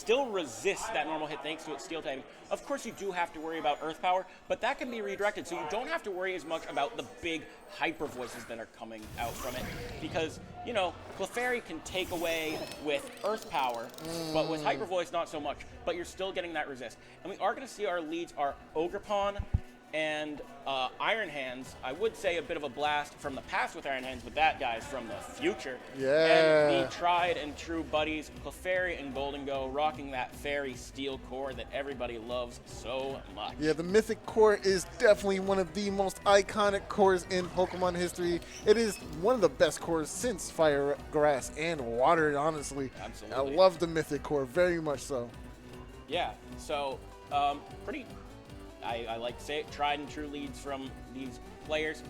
still resists that normal hit thanks to its steel typing. Of course, you do have to worry about Earth Power, but that can be redirected, so you don't have to worry as much about the big hyper voices that are coming out from it. Because, you know, Clefairy can take away with Earth Power, but with Hyper Voice, not so much. But you're still getting that resist. And we are going to see our leads are Ogerpon and Iron Hands. I would say a bit of a blast from the past with Iron Hands, but that guy's from the future. Yeah. And the tried and true buddies, Clefairy and Golden Go, rocking that fairy steel core that everybody loves so much. Yeah, the Mythic Core is definitely one of the most iconic cores in Pokemon history. It is one of the best cores since Fire, Grass, and Water, honestly. Absolutely. I love the Mythic Core, very much so. Yeah, so pretty, I like to say it, tried and true leads from these players.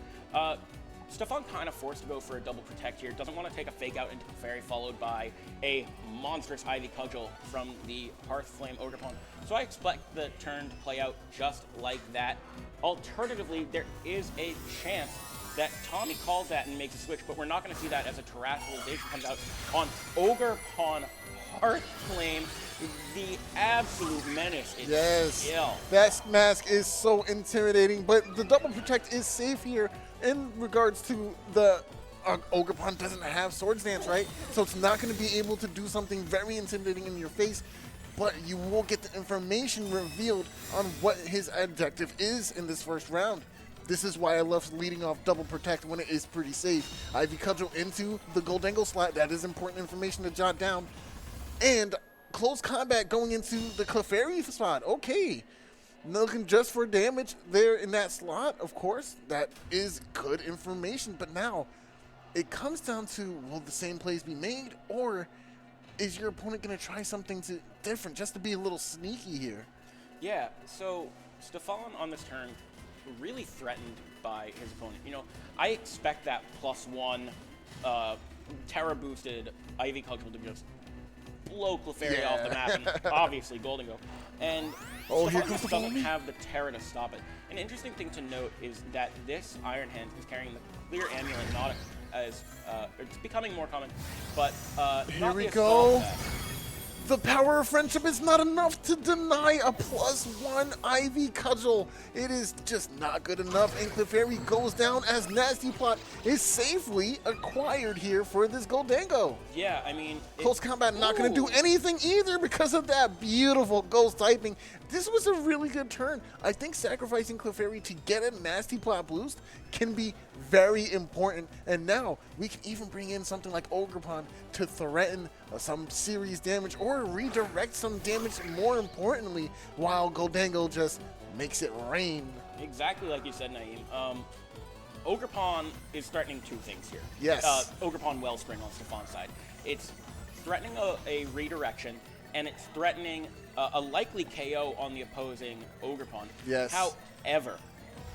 Stefan kind of forced to go for a double protect here. Doesn't want to take a fake out into Clefairy, followed by a monstrous Ivy Cudgel from the Hearth Flame Ogerpon. So I expect the turn to play out just like that. Alternatively, there is a chance that Tommy calls that and makes a switch, but we're not going to see that as a Terastallization comes out on Ogerpon Hearth Flame. The absolute menace is Yes, ill. that mask is so intimidating, but the double protect is safe here in regards to the Ogerpon doesn't have Swords Dance, right? So it's not going to be able to do something very intimidating in your face, but you will get the information revealed on what his objective is in this first round. This is why I love leading off double protect when it is pretty safe. Ivy Cudgel into the Goldangle slot, that is important information to jot down. And close combat going into the Clefairy spot. Okay, looking just for damage there in that slot, of course. That is good information, but now it comes down to, will the same plays be made, or is your opponent going to try something different just to be a little sneaky here? Yeah, so Stefan on this turn really threatened by his opponent. You know, I expect that +1 Terra boosted Ivy Cudgel to just blow Clefairy off the map, and obviously Golden Go. And Stefan just doesn't have the Terra to stop it. An interesting thing to note is that this Iron Hand is carrying the Clear Amulet, not as it's becoming more common, but here we go. The power of friendship is not enough to deny a +1 Ivy Cudgel. It is just not good enough, and Clefairy goes down as Nasty Plot is safely acquired here for this Goldango. Yeah, I mean... Close combat not going to do anything either because of that beautiful ghost typing. This was a really good turn. I think sacrificing Clefairy to get a Nasty Plot boost can be very important, and now we can even bring in something like Ogerpon to threaten some serious damage or redirect some damage, more importantly, while Goldango just makes it rain. Exactly like you said, Naeem. Ogerpon is threatening two things here. Yes. Ogerpon Wellspring on Stefan's side. It's threatening a redirection, and it's threatening a likely KO on the opposing Ogerpon. Yes. However,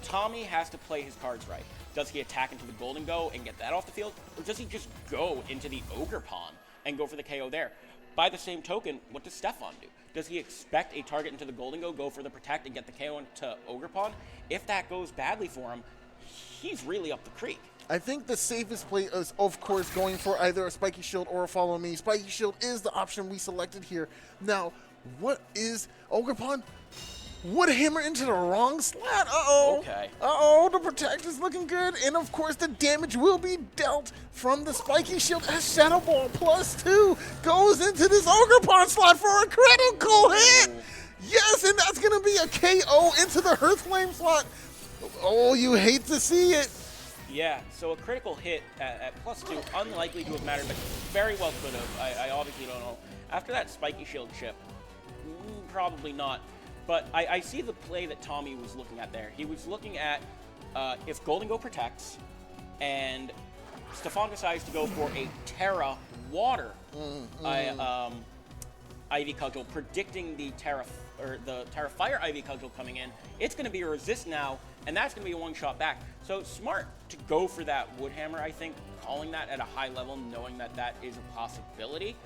Tommy has to play his cards right. Does he attack into the Golden Go and get that off the field, or does he just go into the Ogerpon and go for the KO there? By the same token, what does Stefan do? Does he expect a target into the Golden Go for the Protect, and get the KO into Ogerpon? If that goes badly for him, he's really up the creek. I think the safest play is, of course, going for either a Spiky Shield or a Follow Me. Spiky Shield is the option we selected here. Now, what is Ogerpon? Would hammer into the wrong slot. Uh-oh. Okay. Uh-oh, the Protect is looking good. And, of course, the damage will be dealt from the Spiky Shield as Shadow Ball +2 goes into this Ogerpon slot for a critical hit. Yes, and that's going to be a KO into the Hearth Flame slot. Oh, you hate to see it. Yeah, so a critical hit at +2, unlikely to have mattered, but very well could have. I obviously don't know. After that Spiky Shield chip, probably not. But I see the play that Tommy was looking at there. He was looking at if Golden Go protects and Stefan decides to go for a Terra Water Ivy Cudgel, predicting the Terra Fire Ivy Cudgel coming in. It's going to be a resist now, and that's going to be a one-shot back. So smart to go for that Woodhammer, I think, calling that at a high level, knowing that that is a possibility,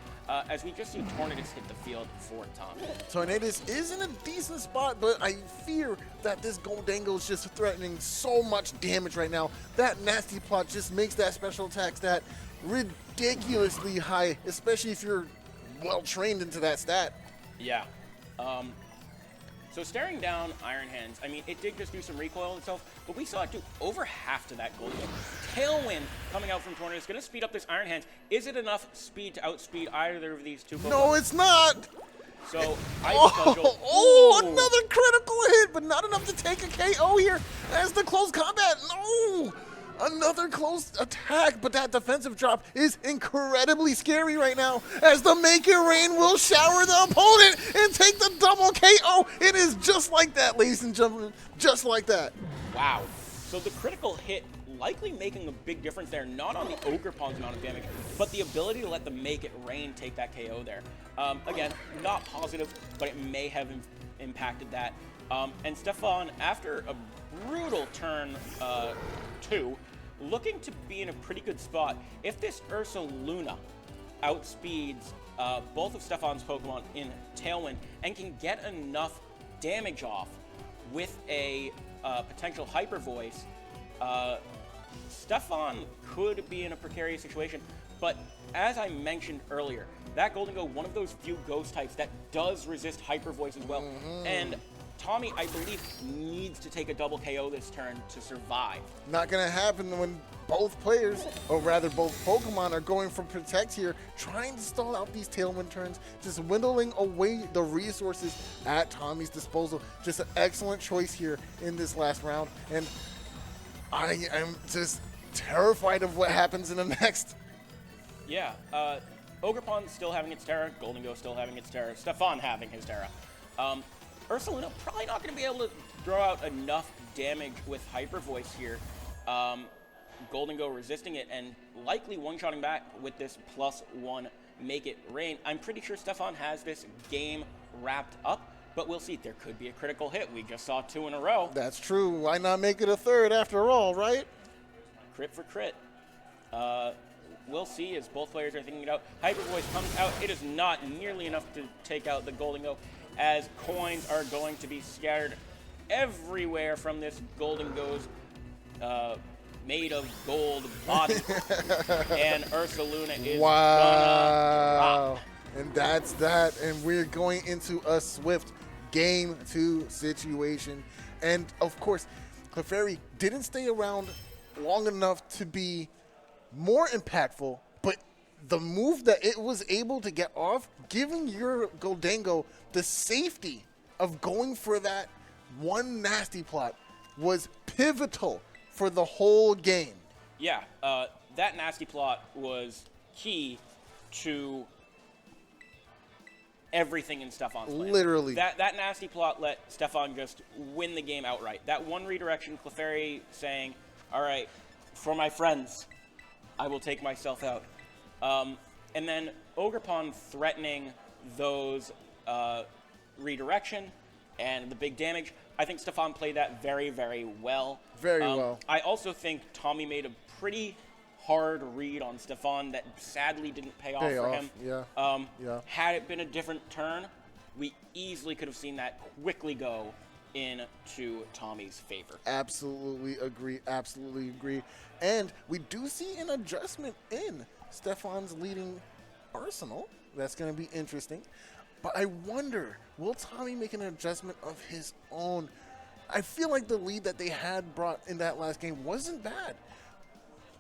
as we just see Tornadus hit the field for Tommy. Tornadus is in a decent spot, but I fear that this Goldango is just threatening so much damage right now. That Nasty Plot just makes that special attack stat ridiculously high, especially if you're well trained into that stat. Yeah. So staring down Iron Hands, I mean, it did just do some recoil itself, but we saw it do over half to that Golden Go. Tailwind coming out from Tornado is going to speed up this Iron Hands. Is it enough speed to outspeed either of these two Pokemon? No, it's not. So, Another critical hit, but not enough to take a KO here as the close combat. No, another close attack, but that defensive drop is incredibly scary right now as the Make It Rain will shower the opponent and take the double KO. It is just like that, ladies and gentlemen, just like that. Wow. So the critical hit likely making a big difference there, not on the Ogerpon's amount of damage, but the ability to let the Make It Rain take that KO there. Again, not positive, but it may have impacted that. And Stefan, after a brutal turn 2, looking to be in a pretty good spot. If this Ursaluna outspeeds both of Stefan's Pokemon in Tailwind and can get enough damage off with a potential Hyper Voice, Stefan could be in a precarious situation, but as I mentioned earlier, that Golden Go, one of those few ghost types that does resist Hyper Voice as well, and Tommy, I believe, needs to take a double KO this turn to survive. Not gonna happen when both players, or rather both Pokemon, are going for Protect here, trying to stall out these Tailwind turns, just dwindling away the resources at Tommy's disposal. Just an excellent choice here in this last round, and I am just terrified of what happens in the next. Yeah, Ogerpon still having its Terra, Golden Go still having its Terra, Stefan having his Terra. Ursaluna probably not going to be able to throw out enough damage with Hyper Voice here. Golden Go resisting it and likely one-shotting back with this +1 Make It Rain. I'm pretty sure Stefan has this game wrapped up, but we'll see. There could be a critical hit. We just saw 2 in a row. That's true. Why not make it a third after all, right? Crit for crit. We'll see as both players are thinking it out. Hyper Voice comes out. It is not nearly enough to take out the Golden Go, as coins are going to be scattered everywhere from this Golden Go's made of gold body. And Ursaluna is gonna drop. And that's that. And we're going into a swift Game 2 situation. And of course, Clefairy didn't stay around long enough to be more impactful, but the move that it was able to get off, giving your Goldango the safety of going for that one nasty plot, was pivotal for the whole game. Yeah, that nasty plot was key to everything in Stefan's plan. Literally. That nasty plot let Stefan just win the game outright. That one redirection, Clefairy saying, all right, for my friends, I will take myself out. And then Ogerpon threatening those redirection and the big damage. I think Stefan played that very, very well. Very well. I also think Tommy made a pretty hard read on Stefan that sadly didn't pay off for him. Yeah. Had it been a different turn, we easily could have seen that quickly go into Tommy's favor. Absolutely agree. Absolutely agree. And we do see an adjustment in Stefan's leading arsenal. That's going to be interesting. But I wonder, will Tommy make an adjustment of his own? I feel like the lead that they had brought in that last game wasn't bad.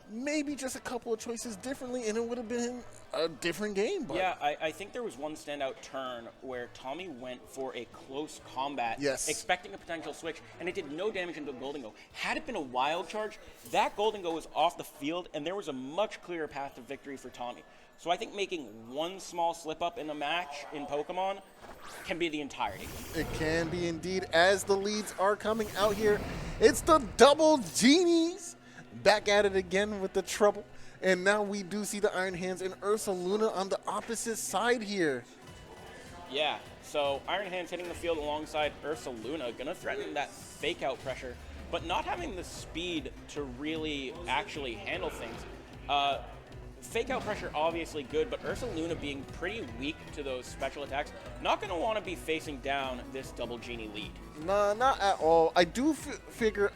Maybe just a couple of choices differently, and it would have been a different game. But yeah, I think there was one standout turn where Tommy went for a close combat, expecting a potential switch, and it did no damage into the Golden Go. Had it been a wild charge, that Golden Go was off the field, and there was a much clearer path to victory for Tommy. So I think making one small slip-up in a match in Pokemon can be the entirety. It can be indeed. As the leads are coming out here, it's the Double Genies back at it again with the trouble. And now we do see the Iron Hands and Ursaluna on the opposite side here. Yeah, so Iron Hands hitting the field alongside Ursaluna, gonna threaten that fake out pressure, but not having the speed to really actually handle things. Fake out pressure obviously good, but Ursaluna being pretty weak to those special attacks, not going to want to be facing down this Double Genie lead. Nah, not at all. I do figure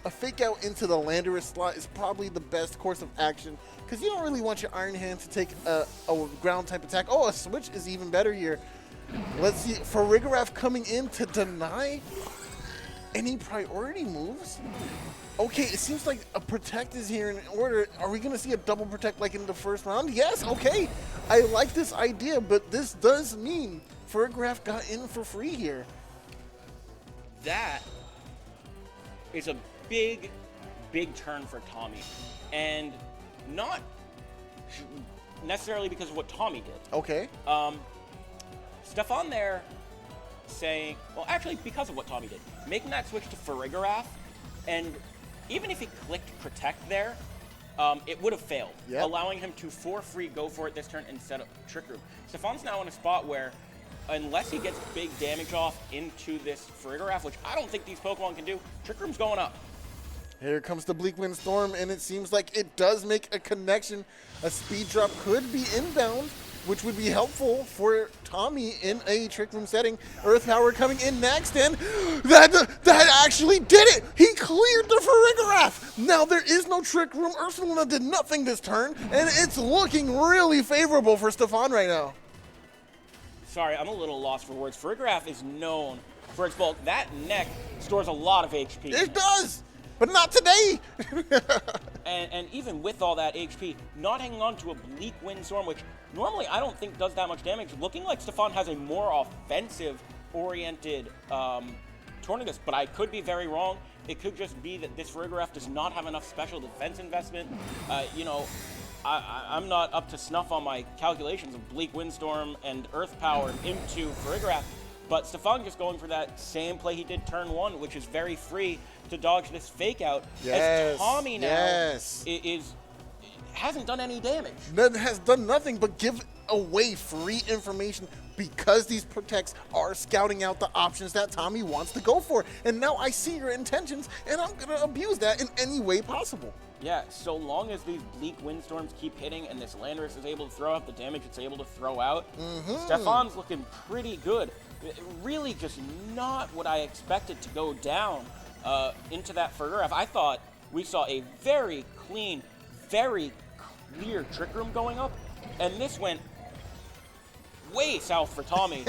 a fake out into the Landorus slot is probably the best course of action, because you don't really want your Iron Hand to take a ground type attack. Oh, a switch is even better here. Let's see, Farigiraf coming in to deny any priority moves. Okay, it seems like a protect is here in order. Are we going to see a double protect like in the first round? Yes, okay. I like this idea, but this does mean Farigiraf got in for free here. That is a big, big turn for Tommy. And not necessarily because of what Tommy did. Okay. Stefan there saying, well, actually because of what Tommy did, making that switch to Farigiraf, and even if he clicked Protect there, it would have failed, yep. allowing him to for free go for it this turn instead of Trick Room. Stefan's now in a spot where, unless he gets big damage off into this Farigiraf, which I don't think these Pokemon can do, Trick Room's going up. Here comes the Bleak Wind Storm, and it seems like it does make a connection. A speed drop could be inbound, which would be helpful for Tommy in a Trick Room setting. Earth Power coming in next, and that actually did it! He cleared the Farigiraf! Now there is no Trick Room. Ursaluna did nothing this turn, and it's looking really favorable for Stefan right now. Sorry, I'm a little lost for words. Farigiraf is known for its bulk. That neck stores a lot of HP. It does! But not today! and even with all that HP, not hanging on to a Bleak Windstorm, which normally I don't think does that much damage, looking like Stefan has a more offensive-oriented Tornadus, but I could be very wrong. It could just be that this Farigiraf does not have enough special defense investment. You know, I'm not up to snuff on my calculations of Bleak Windstorm and Earth Power into Farigiraf, but Stefan just going for that same play he did turn one, which is very free to dodge this fake out. Yes, as Tommy now yes. hasn't done any damage. Has done nothing but give away free information because these protects are scouting out the options that Tommy wants to go for. And now I see your intentions, and I'm going to abuse that in any way possible. Yeah, so long as these Bleak Windstorms keep hitting and this Landorus is able to throw out the damage it's able to throw out, Stefan's looking pretty good. Really just not what I expected to go down into that Farigiraf. I thought we saw a very clean, very clear Trick Room going up, and this went way south for Tommy,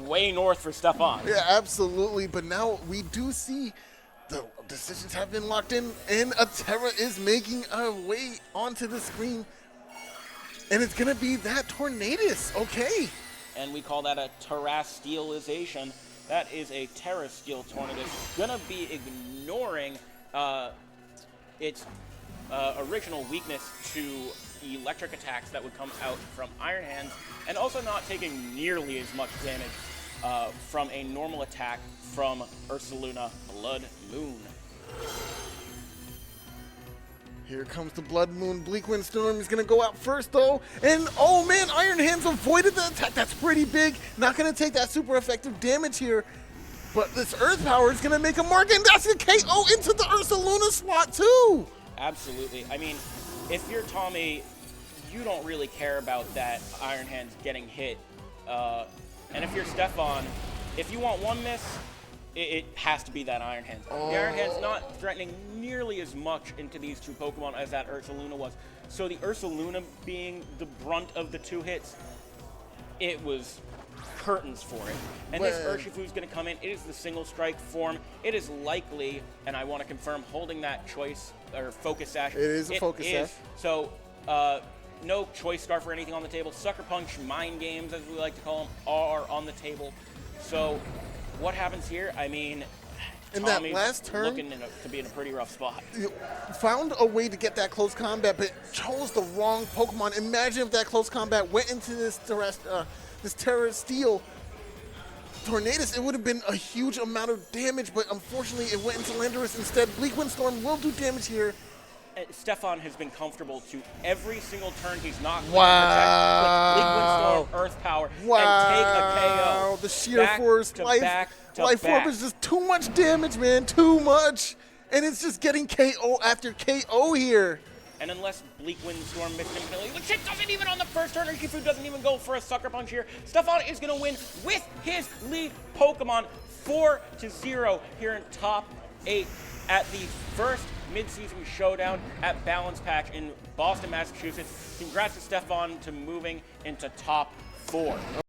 way north for Stefan. Yeah, absolutely, but now we do see the decisions have been locked in, and a Terra is making a way onto the screen, and it's going to be that Tornadus, okay. And we call that a Terrastialization. That is a Terra Steel Tornadus. Gonna be ignoring its original weakness to electric attacks that would come out from Iron Hands, and also not taking nearly as much damage from a normal attack from Ursaluna Blood Moon. Here comes the Blood Moon. Bleak Windstorm is going to go out first, though. And, oh, man, Iron Hands avoided the attack. That's pretty big. Not going to take that super effective damage here. But this Earth Power is going to make a mark, and that's a KO into the Ursaluna slot, too. Absolutely. I mean, if you're Tommy, you don't really care about that Iron Hands getting hit. And if you're Stefan, if you want one miss, it has to be that Iron Hands. Oh. The Iron Hands not threatening nearly as much into these two Pokemon as that Ursaluna was. So the Ursaluna being the brunt of the two hits, it was curtains for it. And this Urshifu is going to come in. It is the single strike form. It is likely, and I want to confirm, holding that choice or focus sash. It is a focus sash. So no choice scarf or anything on the table. Sucker Punch, Mind Games, as we like to call them, are on the table. So what happens here? I mean, in Tommy's that last turn, looking to be in a pretty rough spot. Found a way to get that close combat, but chose the wrong Pokemon. Imagine if that close combat went into this Terra Steel Tornadus, it would have been a huge amount of damage, but unfortunately it went into Landorus instead. Bleak Windstorm will do damage here. Stefan has been comfortable to every single turn he's not going wow. to protect. Bleak Windstorm, Earth Power, and take a KO. The sheer force, Life Orb is just too much damage, man, too much. And it's just getting KO after KO here. And unless Bleak Windstorm missed him, which it doesn't even on the first turn, Urshifu doesn't even go for a Sucker Punch here. Stefan is going to win with his lead Pokemon 4-0 here in top 8 at the first mid-season showdown at Balance Patch in Boston, Massachusetts. Congrats to Stefan to moving into top 4.